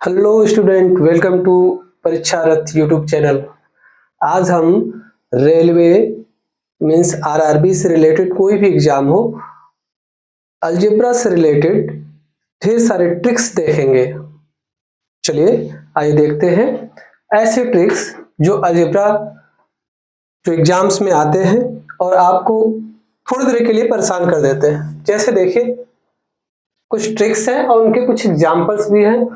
Hello student, welcome to परीक्षा रथ YouTube channel. आज हम रेलवे मीन्स आरआरबी से रिलेटेड कोई भी एग्जाम हो, अलजेब्रा से रिलेटेड ढेर सारे ट्रिक्स देखेंगे। चलिए आइए देखते हैं ऐसे ट्रिक्स जो अलजेब्रा जो एग्जाम्स में आते हैं और आपको थोड़ी देर के लिए परेशान कर देते हैं। जैसे देखिए कुछ ट्रिक्स हैं और उनके कुछ एग्जाम्पल्स भी हैं।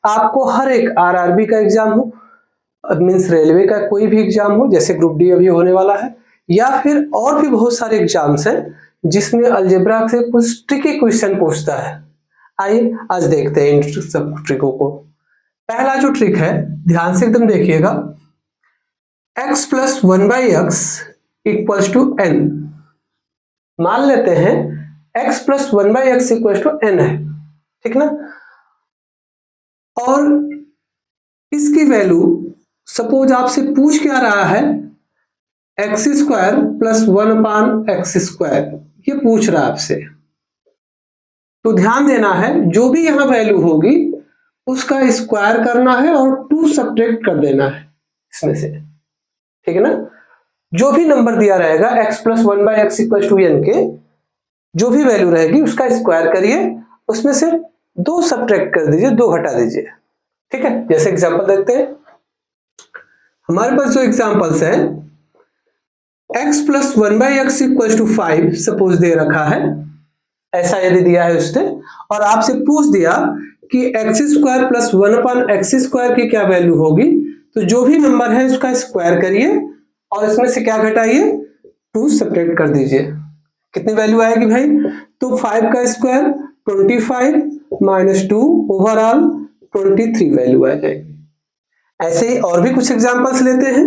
आपको हर एक आरआरबी का एग्जाम हो, मीन्स रेलवे का कोई भी एग्जाम हो, जैसे ग्रुप डी अभी होने वाला है, या फिर और भी बहुत सारे एग्जाम्स हैं जिसमें अलजेब्रा से कुछ ट्रिकी क्वेश्चन पूछता है। आइए आज देखते हैं इन सब ट्रिकों को। पहला जो ट्रिक है, ध्यान से एकदम देखिएगा। x plus 1/x equals to n। मान लेते हैं x plus 1/x equals to n है, ठीक ना। और इसकी वैल्यू सपोज आपसे पूछ क्या रहा है, एक्स स्क्वायर प्लस 1/x², ये पूछ रहा है आपसे। तो ध्यान देना है, जो भी यहां वैल्यू होगी उसका स्क्वायर करना है और 2 सब्ट्रैक्ट कर देना है इसमें से, ठीक है ना। जो भी नंबर दिया रहेगा x plus 1/x equal to n के जो भी वैल्यू रहेगी उसका स्क्वायर करिए, उसमें से 2 सब्ट्रैक्ट कर दीजिए, 2 घटा दीजिए, ठीक है। जैसे एग्जांपल देखते हैं, हमारे पास जो एग्जांपल्स हैं, x plus 1/x equal to 5 suppose दे रखा है, ऐसा यदि दिया है उसने, और आपसे पूछ दिया कि x² प्लस 1/x² की क्या वैल्यू होगी, तो जो भी नंबर है उसका स्क्वायर करिए और इसमें से क्या घटाइए, 2 सब्ट्रैक्ट कर दीजिए। कितनी वैल्यू आएगी भाई, तो 5 का स्क्वायर 25 माइनस 2 ओवरऑल 23 वैल्यू आ जाएगी। ऐसे ही और भी कुछ एग्जांपल्स लेते हैं।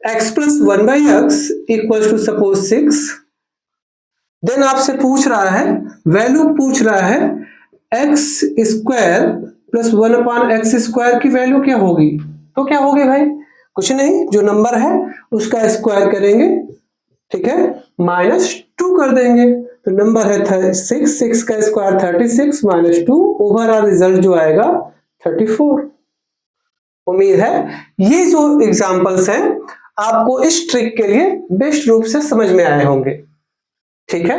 x plus 1/x equal to suppose 6। Then आपसे पूछ रहा है, वैल्यू पूछ रहा है x² प्लस 1/x² की वैल्यू क्या होगी, तो क्या होगी भाई, कुछ नहीं, जो नंबर है उसका स्क्वायर करेंगे, ठीक है, माइनस 2 कर देंगे, तो नंबर है 6 का स्क्वायर 36 माइनस 2, ओवरऑल रिजल्ट जो आएगा 34। उम्मीद है ये जो एग्जांपल्स हैं आपको इस ट्रिक के लिए बेस्ट रूप से समझ में आए होंगे, ठीक है।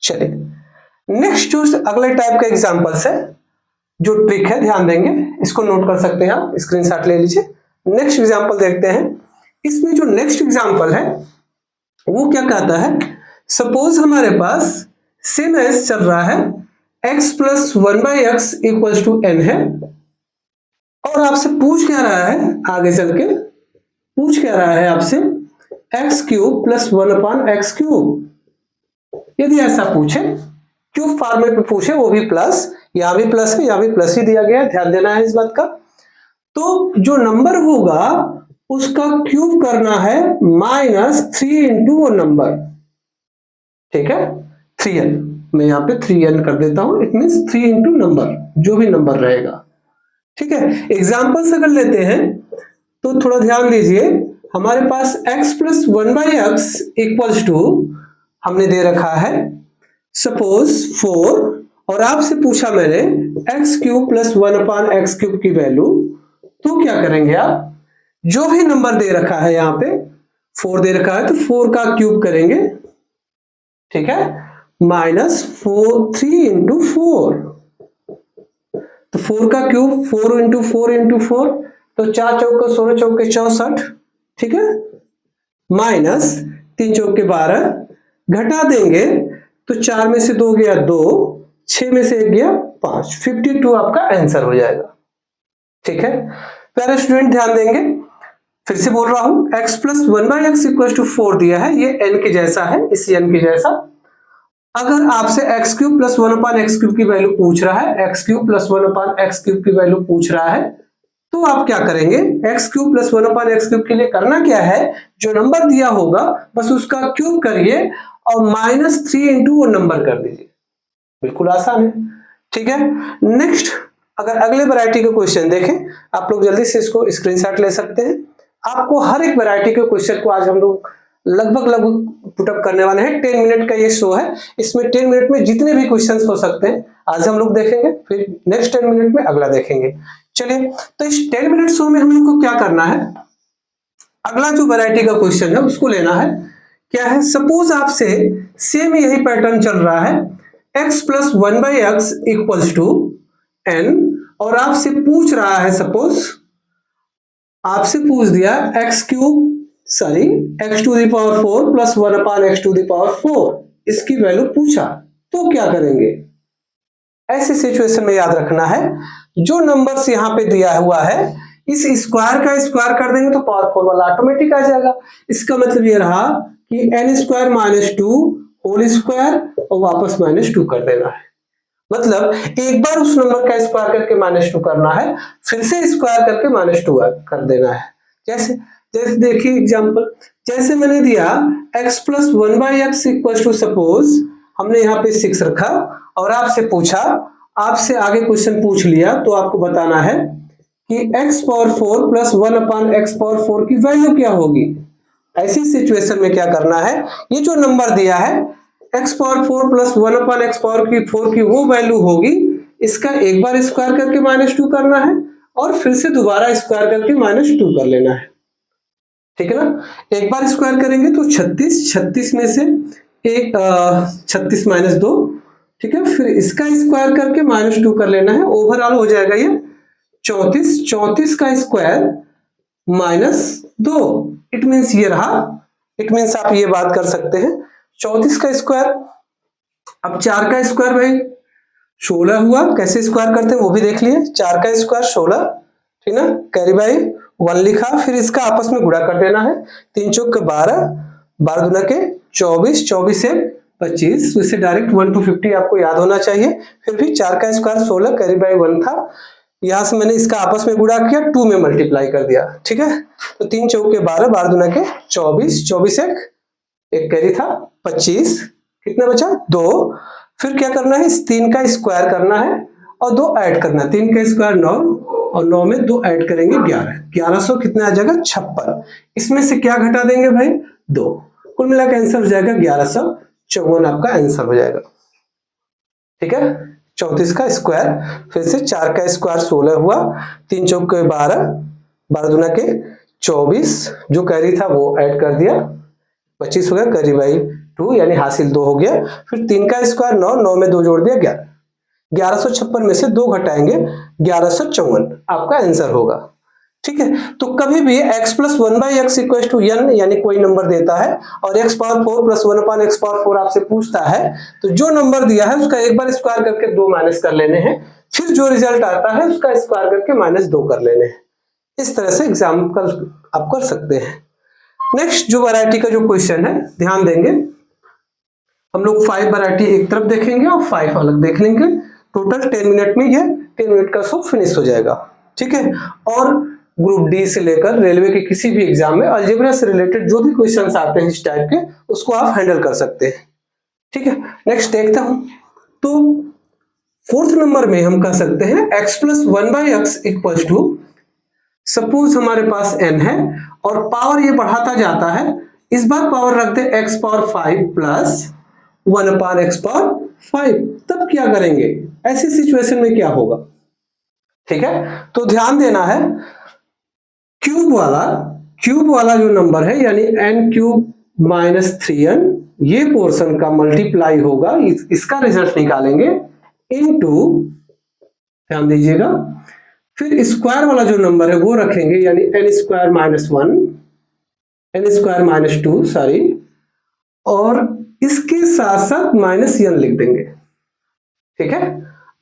चलिए नेक्स्ट जो अगले टाइप का एग्जांपल्स है, जो ट्रिक है, ध्यान देंगे, इसको नोट कर सकते हैं आप, स्क्रीनशॉट ले लीजिए। नेक्स्ट एग्जांपल देखते हैं। इसमें जो नेक्स्ट एग्जांपल है वो क्या कहता है, सपोज हमारे पास सेम एज चल रहा है, x plus 1/x equals to n है, और आपसे पूछ क्या रहा है, आगे चल के पूछ क्या रहा है आपसे, x³ प्लस 1/x³। यदि ऐसा पूछे, क्यूब फॉर्मेट में पूछे, वो भी प्लस, यहां भी प्लस है, यहां भी प्लस ही दिया गया है, ध्यान देना है इस बात का। तो जो नंबर होगा उसका क्यूब करना है -3 इंटू वो नंबर, ठीक है, 3n। मैं यहाँ पे 3n कर देता हूं, इट मीन्स 3 इंटू नंबर, जो भी नंबर रहेगा, ठीक है। एग्जाम्पल्स अगर लेते हैं तो थोड़ा ध्यान दीजिए। हमारे पास x plus 1/x equals to हमने दे रखा है सपोज 4, और आपसे पूछा मैंने x³ प्लस 1/x³ की वैल्यू, तो क्या करेंगे आप, जो भी नंबर दे रखा है, यहाँ पे 4 दे रखा है तो 4 का क्यूब करेंगे, ठीक है, -3 इंटू 4, तो 4 का क्यूब 4 इंटू 4 इंटू 4, तो 4 चौके 16 चौके 64, ठीक है, माइनस 3 चौके 12, घटा देंगे तो 4 में से 2 गया 2, 6 में से 1 गया 5, 52 आपका आंसर हो जाएगा, ठीक है। प्यारे स्टूडेंट ध्यान देंगे, फिर से बोल रहा हूं, x plus 1/x equal to 4 दिया है, ये n के जैसा है, इस n के जैसा। अगर आपसे x³ प्लस 1/x³ की वैल्यू पूछ रहा है, x³ प्लस 1/x³ की वैल्यू पूछ रहा है, तो आप क्या करेंगे, x³ प्लस 1/x³ के लिए करना क्या है, जो नंबर दिया होगा बस उसका क्यूब करिए और -3 इंटू वो नंबर कर दीजिए, बिल्कुल आसान है, ठीक है। नेक्स्ट अगर अगले वैरायटी के क्वेश्चन देखें, आप लोग जल्दी से इसको स्क्रीनशॉट ले सकते हैं। आपको हर एक वैरायटी के क्वेश्चन को आज हम लोग लगभग पुटअप करने वाले हैं। 10 मिनट का ये शो है, इसमें 10 मिनट में जितने भी क्वेश्चंस हो सकते हैं आज हम लोग देखेंगे, फिर नेक्स्ट 10 मिनट में अगला देखेंगे। चलिए, तो इस 10 मिनट शो में हम लोग को क्या करना है, अगला जो वैरायटी का क्वेश्चन है उसको लेना है। क्या है, सपोज आपसे सेम यही पैटर्न चल रहा है, x plus 1/x equals to n, और आपसे पूछ रहा है, सपोज आपसे पूछ दिया x to the power 4 plus 1 upon x to the power 4, इसकी वैल्यू पूछा, तो क्या करेंगे। ऐसे सिचुएशन में याद रखना है, जो नंबर्स यहां पे दिया हुआ है इस स्क्वायर का स्क्वायर कर देंगे तो पावर 4 वाला ऑटोमेटिक आ जाएगा। इसका मतलब ये रहा कि n square minus 2 whole square और वापस -2 कर देना है। मतलब एक बार उस नंबर का स्क्वायर करके -2 करना है, फिर से स्क्वायर करके -2 कर देना है। जैसे जैसे देखिए एग्जांपल, जैसे मैंने दिया x plus 1/x equal to, suppose हमने यहाँ पे 6 रखा और आपसे पूछा, आपसे आगे क्वेश्चन पूछ लिया, तो आपको बताना है कि x power 4 plus 1 upon x power 4 की वैल्यू क्या होगी। ऐसी सिचुएशन में क्या करना है, ये जो नंबर दिया है x power 4 plus 1 upon x power 4 की वो वैल्यू होगी, इसका एक बार स्क्वायर करके -2 करना है और फिर से दोबारा स्क्वायर करके -2 कर लेना है। ठीक है ना, एक बार स्क्वायर करेंगे तो 36 में से एक 36 - 2, ठीक है, फिर इसका स्क्वायर करके -2 कर लेना है, ओवरऑल हो जाएगा ये 34 का स्क्वायर -2, इट मीन्स ये रहा, इट मीन्स आप ये बात कर सकते हैं 34 का स्क्वायर, अब 4 का स्क्वायर भाई 16 हुआ, कैसे स्क्वायर करते हैं वो भी देख लिए, 4 का स्क्वायर 16, ठीक ना, कैरी बाई 1 लिखा, फिर इसका आपस में गुणा कर देना है, 3 चौक के 12, 12 दूना के 24, 24 से 25, इससे डायरेक्ट 1 to 50 आपको याद होना चाहिए। फिर भी 4 का स्क्वायर 16 कैरी बाई 1 था, यहां से मैंने इसका आपस में गुणा किया, 2 में मल्टीप्लाई कर दिया, ठीक है, तो 3 चौक के 12, 12 दूना के 24, 24 एक कैरी था 25, कितना बचा 2, फिर क्या करना है, इस 3 का स्क्वायर करना है और 2 ऐड करना है, 3 का स्क्वायर 9 और 9 में 2 ऐड करेंगे 11, 1100 कितना आ जाएगा 56, इसमें से क्या घटा देंगे भाई 2, कुल मिला के आंसर हो जाएगा 1154, आपका आंसर हो जाएगा। ठीक है, 34 का स्क्वायर, फिर से 4 का स्क्वायर 16 हुआ, 3 चौक के 12, 12 दूना के 24, जो कैरी था वो ऐड कर दिया, 25 हो गया, कैरी बाई 2 यानी हासिल 2 हो गया, फिर 3 का स्क्वायर 9, 9 में 2 जोड़ दिया 11, 1156 में से 2 घटाएंगे 1154, आपका आंसर होगा। ठीक है, तो कभी भी x plus 1/x equal to n यानी कोई नंबर देता है और x power 4 plus 1 upon x power 4 आपसे पूछता है, तो जो नंबर दिया है उसका एक बार स्क्वायर करके 2 माइनस कर लेने हैं, फिर जो रिजल्ट आता है उसका स्क्वायर करके -2 कर लेने हैं। इस तरह से एग्जाम्पल आप कर सकते हैं। नेक्स्ट जो वैरायटी का जो क्वेश्चन है, ध्यान देंगे, हम लोग 5 वैरायटी एक तरफ देखेंगे और 5 अलग देख लेंगे, टोटल 10 मिनट में ये 10 मिनट का शो फिनिश हो जाएगा। ठीक है, और ग्रुप डी से लेकर रेलवे के किसी भी एग्जाम में अलजेब्रा से रिलेटेड जो भी क्वेश्चंस आते हैं इस टाइप के, उसको आप हैंडल कर सकते हैं। ठीक है, नेक्स्ट देखता हूं, तो 4th नंबर में हम कह सकते हैं x plus 1/x equal to, suppose हमारे पास n है और पावर ये बढ़ाता जाता है, इस बार पावर रखते हैं x power 5 plus 1 upon x power 5, तब क्या करेंगे, ऐसी सिचुएशन में क्या होगा। ठीक है, तो ध्यान देना है, क्यूब वाला जो नंबर है यानी n³ माइनस 3n, ये पोर्शन का मल्टीप्लाई होगा, इसका रिजल्ट निकालेंगे इनटू, ध्यान दीजिएगा, फिर स्क्वायर वाला जो नंबर है वो रखेंगे यानी n² minus 1, n² minus 2 sorry, और इसके साथ साथ -n लिख देंगे। ठीक है,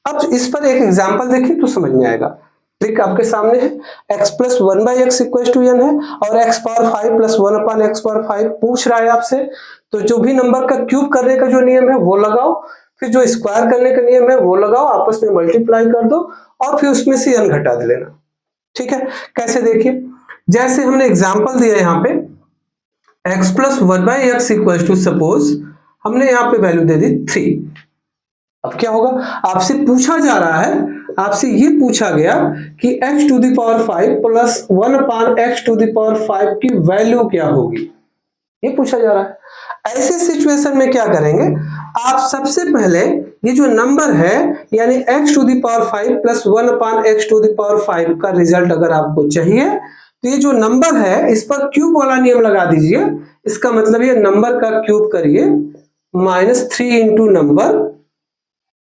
अब इस पर एक एग्जांपल देखिए तो समझ में आएगा। ट्रिक आपके सामने है, x plus 1/x equal to n है और x power 5 plus 1 upon x power 5 पूछ रहा है आपसे, तो जो भी नंबर का क्यूब करने का जो नियम है वो लगाओ, फिर जो स्क्वायर करने का नियम है वो लगाओ, आपस में मल्टीप्लाई कर दो और फिर उसमें से n घटा दे लेना। ठीक है, कैसे देखिए, जैसे हमने एग्जाम्पल दिया यहाँ पे x plus 1/x equal to, suppose हमने यहाँ पे वैल्यू दे दी 3, अब क्या होगा, आपसे पूछा जा रहा है, आपसे ये पूछा गया कि x to the power 5 plus 1 upon x to the power 5 की वैल्यू क्या होगी, ये पूछा जा रहा है। ऐसे सिचुएशन में क्या करेंगे, आप सबसे पहले ये जो नंबर है यानी x to the power 5 plus 1 upon x to the power 5 का रिजल्ट अगर आपको चाहिए तो ये जो नंबर है इस पर क्यूब वाला नियम लगा दीजिए। इसका मतलब ये नंबर का क्यूब करिए -3 इंटू नंबर,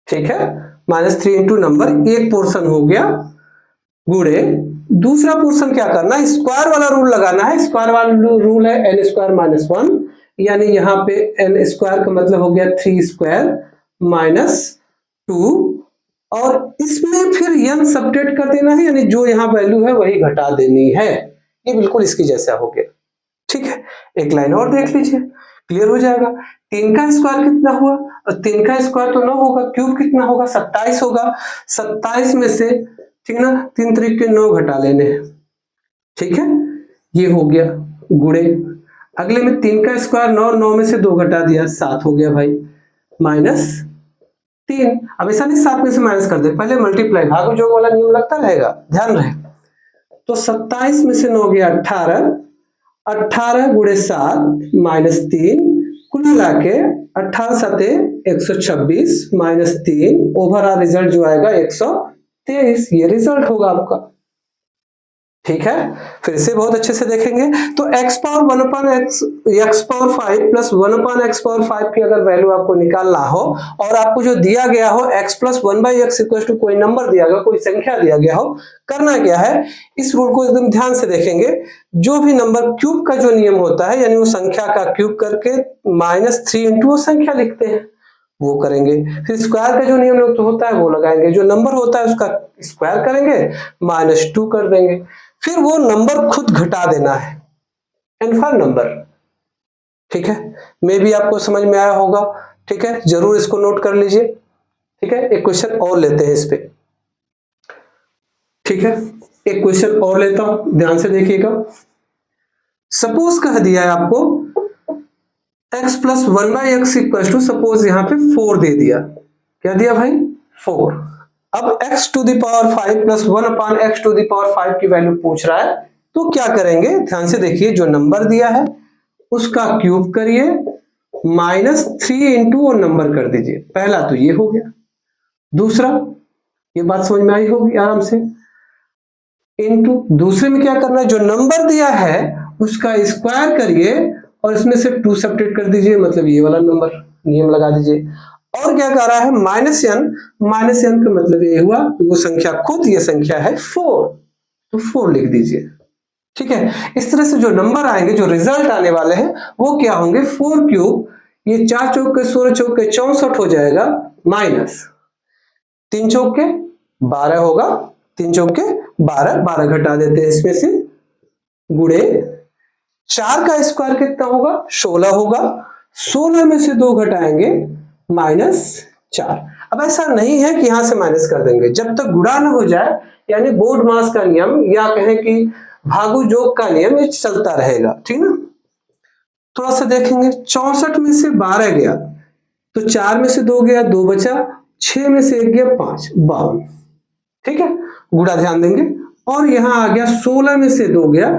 ठीक है, -3 इंटू नंबर, एक पोर्शन हो गया, गुणे दूसरा पोर्शन क्या करना है, स्क्वायर वाला रूल लगाना है। स्क्वायर वाला रूल है n स्क्वायर माइनस 1, यानी यहाँ पे n स्क्वायर का मतलब हो गया 3 स्क्वायर माइनस 2, और इसमें फिर n सब्ट्रैक्ट कर देना है, यानी जो यहाँ वैल्यू है वही घटा देनी है। ये बिल्कुल इसकी जैसा हो गया, ठीक है। एक लाइन और देख लीजिए, क्लियर हो जाएगा। 3 का स्क्वायर कितना हुआ, और 3 का स्क्वायर तो 9 होगा, क्यूब कितना होगा 27 होगा। 27 में से, ठीक ना, 3 तरीके 9 घटा लेने हैं, ठीक है, ये हो गया गुणे। अगले में 3 का स्क्वायर 9, 9 में से 2 घटा दिया 7 हो गया भाई, -3। अब ऐसा नहीं 7 में से माइनस कर दे, पहले मल्टीप्लाई भाग जोग वाला नियम लगता रहेगा, ध्यान रहे। तो 27 में से 9 गया 18, 18 गुणे 7 -3, कुल मिला के 18 7 126 -3, ओवरऑल रिजल्ट जो आएगा 123, ये रिजल्ट होगा आपका, ठीक है। फिर से बहुत अच्छे से देखेंगे तो x power 1 upon x power 5 plus 1 upon x power 5 की अगर वैल्यू आपको निकालना हो और आपको जो दिया गया हो x plus 1/x equal to कोई नंबर दिया गया, कोई संख्या दिया गया हो, करना क्या है, इस रूल को एकदम ध्यान से देखेंगे। जो भी नंबर क्यूब का जो नियम होता है, यानी वो संख्या का क्यूब करके -3 इंटू वो संख्या लिखते हैं, वो करेंगे। फिर स्क्वायर का जो नियम होता है वो लगाएंगे, जो नंबर होता है उसका स्क्वायर करेंगे, -2 कर देंगे, फिर वो नंबर खुद घटा देना है, एनफर नंबर, ठीक है। मे भी आपको समझ में आया होगा, ठीक है, जरूर इसको नोट कर लीजिए, ठीक है। एक क्वेश्चन और लेते हैं इस पे, ठीक है, एक क्वेश्चन और लेता हूं, ध्यान से देखिएगा। सपोज कह दिया है आपको x plus 1/x equal to, suppose यहां पे 4 दे दिया, क्या दिया भाई 4। अब x to the power 5 plus 1 upon x to the power 5 की वैल्यू पूछ रहा है, तो क्या करेंगे, ध्यान से देखिए, जो नंबर दिया है उसका क्यूब करिए, -3 इंटू वो नंबर कर दीजिए। पहला तो ये हो गया, दूसरा, ये बात समझ में आई होगी आराम से, इंटू दूसरे में क्या करना है, जो नंबर दिया है उसका स्क्वायर करिए और इसमें से 2 सब्ट्रैक्ट कर दीजिए, मतलब ये वाला नंबर नियम लगा दीजिए। और क्या कर रहा है, -n का मतलब ये हुआ वो संख्या खुद, ये संख्या है 4, तो 4 लिख दीजिए, ठीक है। इस तरह से जो नंबर आएंगे, जो रिजल्ट आने वाले हैं वो क्या होंगे, 4 क्यूब, ये 4 चौक के 16 चौक के 64 हो जाएगा, माइनस 3 चौक के 12 होगा, 3 चौक के 12, 12 घटा देते हैं इसमें से, गुणे 4 का स्क्वायर कितना होगा 16 होगा, 16 में से 2 घटाएंगे -4। अब ऐसा नहीं है कि यहां से माइनस कर देंगे, जब तक गुणा ना हो जाए, यानी बोर्ड मास का नियम या कहें कि भागु जोग का नियम, ये चलता रहेगा, ठीक ना। थोड़ा सा देखेंगे, 64 में से 12 गया तो 4 में से 2 गया, 2 बचा, 6 में से 1 गया 5, 52, ठीक है, गुणा ध्यान देंगे। और यहां आ गया 16 में से 2 गया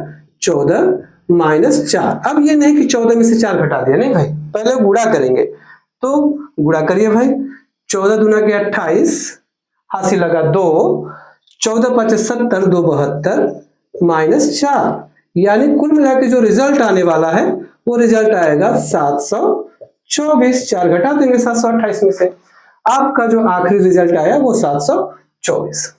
14 -4। अब ये नहीं कि 14 में से 4 घटा दिया, नहीं भाई, पहले गुणा करेंगे, तो गुणा करिए भाई, 14 दूना के 28, हासिल लगा 2, 14 5 70, 2 72 -4, यानी कुल मिला के जो रिजल्ट आने वाला है वो रिजल्ट आएगा 724। 4 घटा देंगे 728 में से, आपका जो आखिरी रिजल्ट आया वो 724।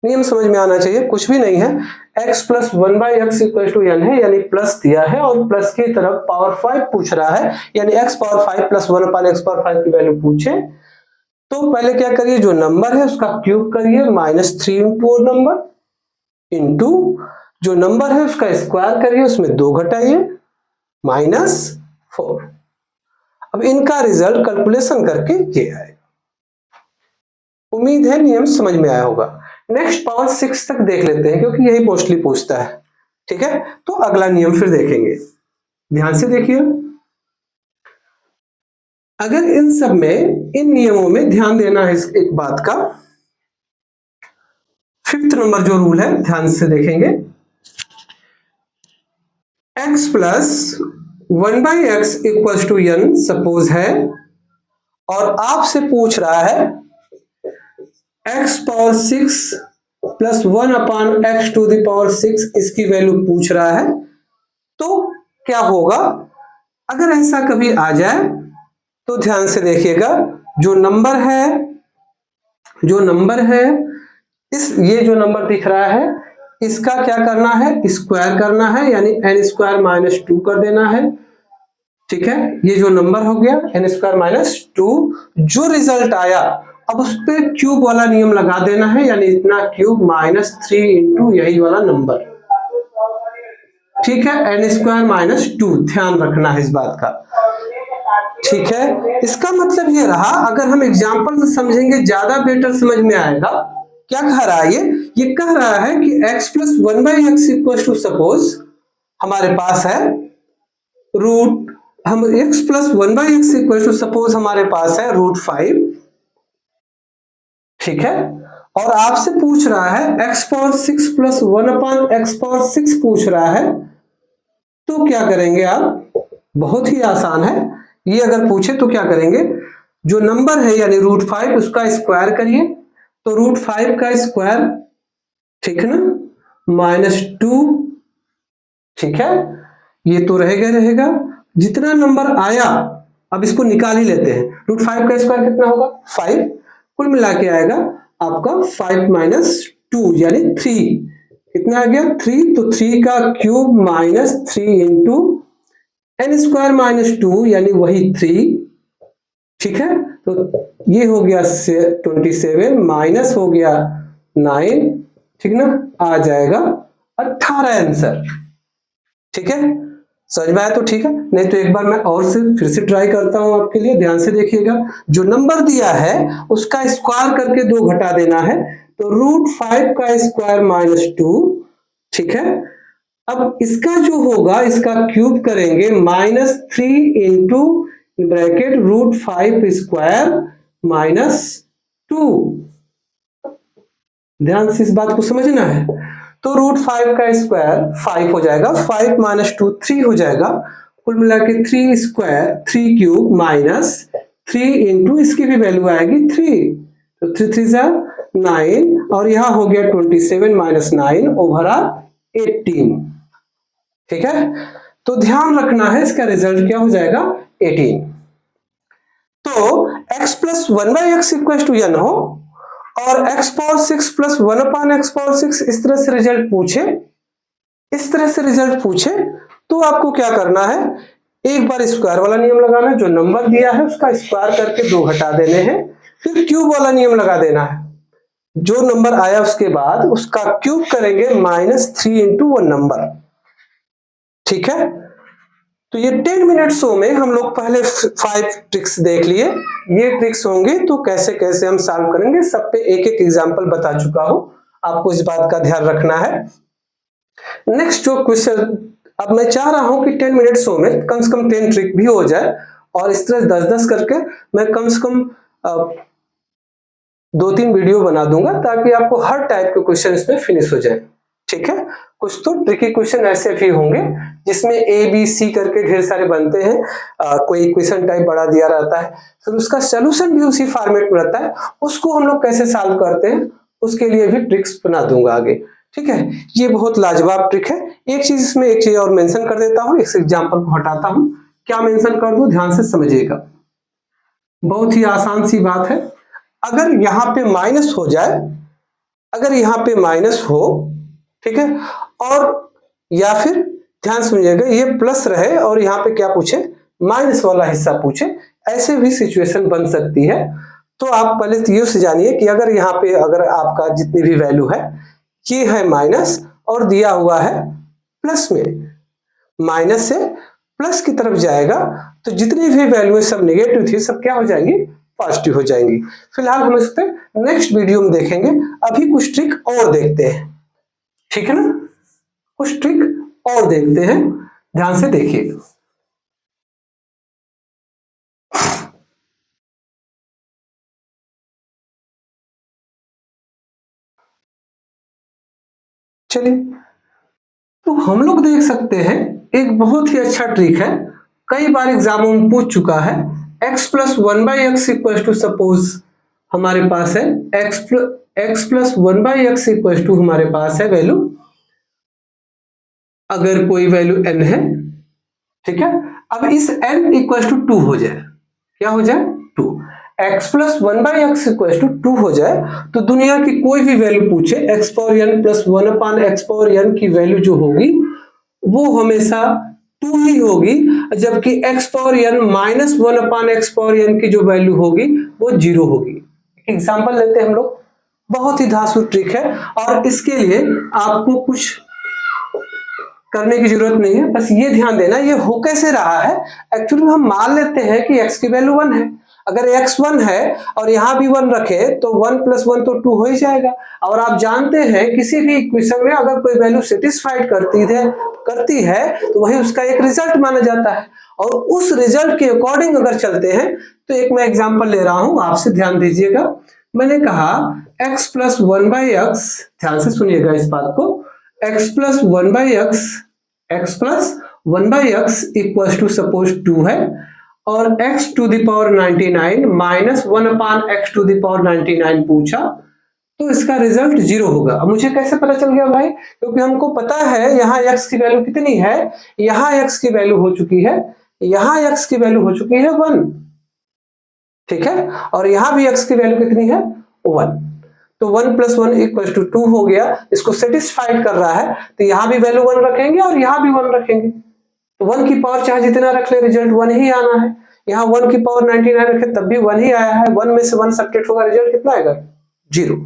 नियम समझ में आना चाहिए, कुछ भी नहीं है, x plus 1/x equal to n है, यानी प्लस दिया है और प्लस की तरफ पावर 5 पूछ रहा है, यानी x power 5 plus 1 upon x power 5 की वैल्यू पूछे, तो पहले क्या करिए, जो नंबर है उसका क्यूब करिए, -3 इंटू नंबर, इंटू जो नंबर है उसका स्क्वायर करिए, उसमें 2 घटाइए, -4। अब इनका रिजल्ट कैलकुलेशन करके ये आएगा। उम्मीद है नियम समझ में आया होगा। नेक्स्ट पावर 6 तक देख लेते हैं, क्योंकि यही मोस्टली पूछता है, ठीक है। तो अगला नियम फिर देखेंगे, ध्यान से देखिए। अगर इन सब में, इन नियमों में ध्यान देना है एक बात का, 5th नंबर जो रूल है ध्यान से देखेंगे, x plus 1/x equal to n suppose है, और आपसे पूछ रहा है x power 6 plus 1/x to the power 6 इसकी वैल्यू पूछ रहा है, तो क्या होगा अगर ऐसा कभी आ जाए? तो ध्यान से देखिएगा, जो नंबर है ये जो नंबर दिख रहा है इसका क्या करना है, स्क्वायर करना है, यानी n स्क्वायर माइनस 2 कर देना है। ठीक है, ये जो नंबर हो गया n स्क्वायर माइनस 2, जो रिजल्ट आया अब उस पर क्यूब वाला नियम लगा देना है, यानी इतना क्यूब माइनस 3 इंटू यही वाला नंबर। ठीक है, n स्क्वायर माइनस 2, ध्यान रखना है इस बात का। ठीक है, इसका मतलब ये रहा, अगर हम एग्जांपल से समझेंगे ज्यादा बेटर समझ में आएगा। क्या कह रहा है ये कह रहा है कि x plus 1/x equal to suppose हमारे पास है x plus 1/x equal to suppose हमारे पास है √5। ठीक है, और आपसे पूछ रहा है x power 6 plus 1/x power 6 पूछ रहा है, तो क्या करेंगे आप? बहुत ही आसान है, ये अगर पूछे तो क्या करेंगे, जो नंबर है यानी √5 उसका स्क्वायर करिए, तो √5 का स्क्वायर, ठीक है ना, -2। ठीक है, ये तो रहेगा। जितना नंबर आया अब इसको निकाल ही लेते हैं। √5 का स्क्वायर कितना होगा? 5। कुल मिला के आएगा आपका 5 - 2 यानी 3। कितना आ गया? 3। तो 3 का cube -3 into n square minus 2 यानी वही 3। ठीक है, तो ये हो गया 27 माइनस हो गया 9। ठीक ना, आ जाएगा 18 आंसर। ठीक है, समझ में आया तो ठीक है, नहीं तो एक बार मैं और से फिर से ट्राई करता हूं आपके लिए, ध्यान से देखिएगा। जो नंबर दिया है उसका स्क्वायर करके 2 घटा देना है, तो √5 का स्क्वायर -2। ठीक है, अब इसका जो होगा इसका क्यूब करेंगे -3 इंटू ब्रैकेट √5 स्क्वायर -2। ध्यान से इस बात को समझना है। तो √5 का स्क्वायर 5 हो जाएगा, 5 - 2 3 हो जाएगा, कुल मिला के 3 स्क्वायर 3 क्यूब -3 इंटू इसकी भी वैल्यू आएगी 3, तो 3 3 जा 9, और यहां हो गया 27 - 9 ओवर 18। ठीक है, तो ध्यान रखना है इसका रिजल्ट क्या हो जाएगा, 18। तो x plus 1/x equal to n हो और x power 6 plus 1/x power 6 इस तरह से रिजल्ट पूछे, तो आपको क्या करना है, एक बार स्क्वायर वाला नियम लगाना, जो नंबर दिया है उसका स्क्वायर करके 2 घटा देने हैं, फिर क्यूब वाला नियम लगा देना है, जो नंबर आया उसके बाद उसका क्यूब करेंगे -3 इंटू वो नंबर। ठीक है, तो ये 10 मिनट शो में हम लोग पहले 5 ट्रिक्स देख लिए। ये ट्रिक्स होंगे तो कैसे कैसे हम सॉल्व करेंगे, सब पे एक एक एग्जांपल बता चुका हूं, आपको इस बात का ध्यान रखना है। नेक्स्ट जो क्वेश्चन, अब मैं चाह रहा हूं कि 10 मिनट शो में कम से कम 10 ट्रिक भी हो जाए, और इस तरह 10-10 करके मैं कम से कम 2-3 वीडियो बना दूंगा, ताकि आपको हर टाइप के क्वेश्चन इसमें फिनिश हो जाए। ठीक है, कुछ तो ट्रिकी क्वेश्चन ऐसे भी होंगे जिसमें ABC करके ढेर सारे बनते हैं, कोई क्वेश्चन टाइप बड़ा दिया रहता है, फिर उसका सॉल्यूशन भी उसी फॉर्मेट में रहता है, उसको हम लोग कैसे सॉल्व करते हैं उसके लिए भी ट्रिक्स बना दूंगा आगे। ठीक है, ये बहुत लाजवाब ट्रिक है। एक चीज और मेंशन कर देता हूं, इस एग्जांपल को हटाता हूं, क्या मेंशन कर दूं, ध्यान से समझिएगा, बहुत ही आसान सी बात है। अगर यहां पे माइनस हो जाए, अगर यहां पे माइनस हो, ठीक है, और या फिर ध्यान सुनिएगा ये प्लस रहे और यहाँ पे क्या पूछे, माइनस वाला हिस्सा पूछे, ऐसे भी सिचुएशन बन सकती है। तो आप पहले तो ये जानिए कि अगर यहाँ पे अगर आपका जितनी भी वैल्यू है ये है माइनस और दिया हुआ है प्लस में, माइनस से प्लस की तरफ जाएगा, तो जितनी भी वैल्यू सब नेगेटिव थी सब क्या हो जाएंगी, पॉजिटिव हो जाएंगी। फिलहाल हम इस पे नेक्स्ट वीडियो में देखेंगे, अभी कुछ ट्रिक और देखते हैं। ठीक है ना, कुछ ट्रिक और देखते हैं, ध्यान से देखिए। चलिए, तो हम लोग देख सकते हैं एक बहुत ही अच्छा ट्रिक है, कई बार एग्जामों में पूछ चुका है। x plus one by x equal to suppose हमारे पास है x plus one by x equal to हमारे पास है वैल्यू, अगर कोई वैल्यू n है, ठीक है। अब इस n इक्वल टू 2 हो जाए, क्या हो जाए 2, x plus one by x equal to 2 हो जाए तो दुनिया की कोई भी वैल्यू पूछे x power n plus 1 upon x power n की वैल्यू जो होगी वो हमेशा 2 ही होगी, जबकि x power n minus 1 upon x power n की जो वैल्यू होगी वो 0 होगी। एग्जांपल लेते हैं हम लोग, बहुत ही धांसू ट्रिक है और इसके लिए आपको कुछ करने की जरूरत नहीं है, बस ये ध्यान देना ये हो कैसे रहा है। एक्चुअली हम मान लेते हैं कि x की वैल्यू 1 है, अगर x 1 है और यहां भी 1 रखे तो 1 प्लस 1 तो 2 हो ही जाएगा। और आप जानते हैं किसी भी इक्वेशन में अगर कोई वैल्यू सेटिस्फाइड करती है तो वही उसका एक रिजल्ट माना जाता है, और उस रिजल्ट के अकॉर्डिंग अगर चलते हैं तो एक मैं एग्जांपल ले रहा हूं, आपसे ध्यान दीजिएगा। मैंने कहा x plus one by x, ध्यान से सुनिएगा इस बात को, x plus one by x equal to suppose 2 है और x to the power 99 minus 1 upon x to the power 99 पूछा तो इसका रिजल्ट 0 होगा। अब मुझे कैसे पता चल गया भाई, क्योंकि हमको पता है यहाँ x की वैल्यू कितनी है, यहाँ x की वैल्यू हो चुकी है, यहाँ x की वैल्यू हो चुकी है 1, ठीक है, और यहाँ भी x की वैल्यू कितनी है 1, तो 1 प्लस 1 इक्वल टू 2 हो गया। इसको सेटिस्फाइड कर रहा है तो यहाँ भी वैल्यू 1 रखेंगे और यहाँ भी 1 रखेंगे, तो 1 की पावर चाहे जितना रख ले रिजल्ट 1 ही आना है। यहाँ 1 की पावर 99 रखे तब भी 1 ही आया है, 1 में से 1 सब्ट्रैक्ट होगा, रिजल्ट कितना आएगा 0।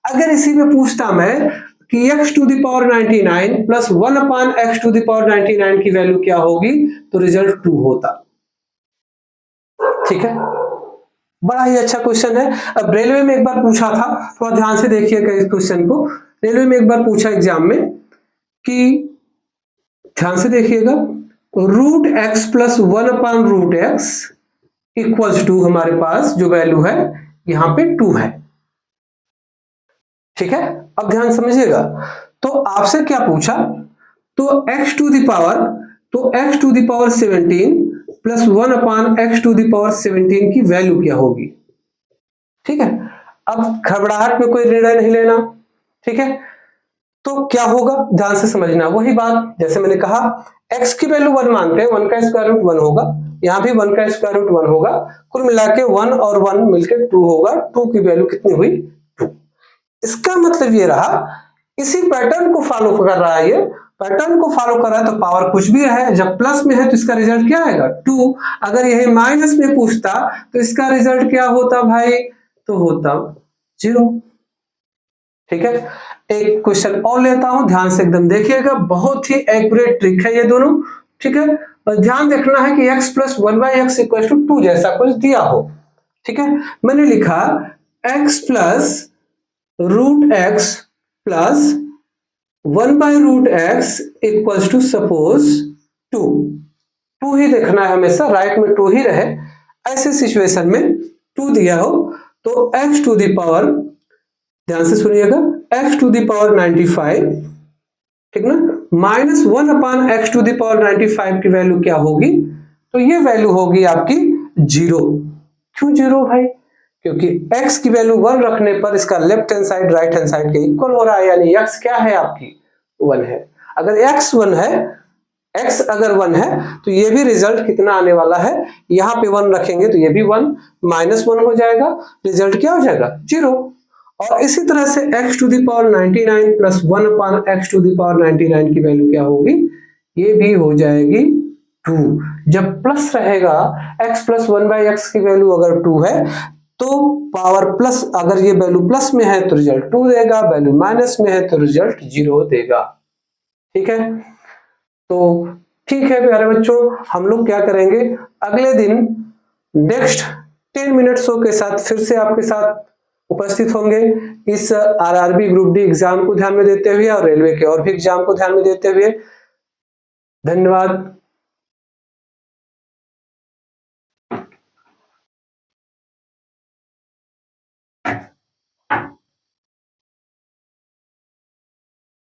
अगर इसी में पूछता मैं कि x to the power 99 plus 1 upon x to the power 99 की वैल्यू क्या होगी तो रिजल्ट 2 होता, ठीक है। बड़ा ही अच्छा क्वेश्चन है। अब रेलवे में एक बार पूछा था, थोड़ा ध्यान से देखिएगा इस क्वेश्चन को। रेलवे में एक बार पूछा एग्जाम में कि ध्यान से देखिएगा, root x plus 1 upon root x equals to हमारे पास जो वैल्यू है यहां पे 2 है, ठीक है। अब ध्यान समझिएगा, तो आपसे क्या पूछा, तो x to the power 17 plus 1 upon x to the power 17 की वैल्यू क्या होगी, ठीक है। अब घबराहट में कोई निर्णय नहीं लेना, ठीक है। तो क्या होगा ध्यान से समझना, वही बात जैसे मैंने कहा x की वैल्यू 1 मानते हैं, 1 का स्क्वायर रूट 1 होगा, यहां भी 1 का स्क्वायर रूट 1 होगा, कुल मिला के 1 और 1 मिलकर 2 होगा, 2 की वैल्यू कितनी हुई 2। इसका मतलब ये रहा इसी पैटर्न को फॉलो कर रहा है, ये पैटर्न को फॉलो कर रहा है, तो पावर कुछ भी है, जब प्लस में है तो इसका रिजल्ट क्या आएगा 2, अगर यही माइनस में पूछता तो इसका रिजल्ट क्या होता भाई, तो होता 0, ठीक है। एक क्वेश्चन और लेता हूं, ध्यान से एकदम देखिएगा, बहुत ही एक्यूरेट ट्रिक है ये दोनों, ठीक है। बस ध्यान देखना है कि x plus 1 by x equal to 2 जैसा कुछ दिया हो, ठीक है। मैंने लिखा x plus root x plus 1 by root x equal to suppose 2 ही देखना है हमेशा, राइट में 2 ही रहे। ऐसे सिचुएशन में 2 दिया हो तो x टू द पावर, ध्यान से सुनिएगा, x टू द पावर 95, ठीक ना, minus 1 upon x to the power 95 की वैल्यू क्या होगी, तो ये वैल्यू होगी आपकी 0। क्यों 0 भाई, क्योंकि x की वैल्यू 1 रखने पर इसका left hand side right hand side के इक्वल हो रहा है, यानी x क्या है आपकी 1 है। अगर x 1 है, x अगर 1 है तो ये भी रिजल्ट कितना आने वाला है, यहां पे 1 रखेंगे तो ये भी 1 माइनस 1 हो जाएगा, रिजल्ट क्या हो जाएगा 0। और इसी तरह से x to the power 99 plus 1 upon x to the power 99 की वैल्यू क्या होगी, ये भी हो जाएगी 2। जब प्लस रहेगा x प्लस 1 बाई एक्स की वैल्यू अगर 2 है तो पावर प्लस, अगर ये वैल्यू प्लस में है तो रिजल्ट 2 देगा, वैल्यू माइनस में है तो रिजल्ट 0 देगा, ठीक है। तो ठीक है प्यारे बच्चों, हम लोग क्या करेंगे अगले दिन नेक्स्ट 10 मिनट शो के साथ फिर से आपके साथ उपस्थित होंगे, इस आरआरबी ग्रुप डी एग्जाम को ध्यान में देते हुए और रेलवे के और भी एग्जाम को ध्यान में देते हुए। धन्यवाद।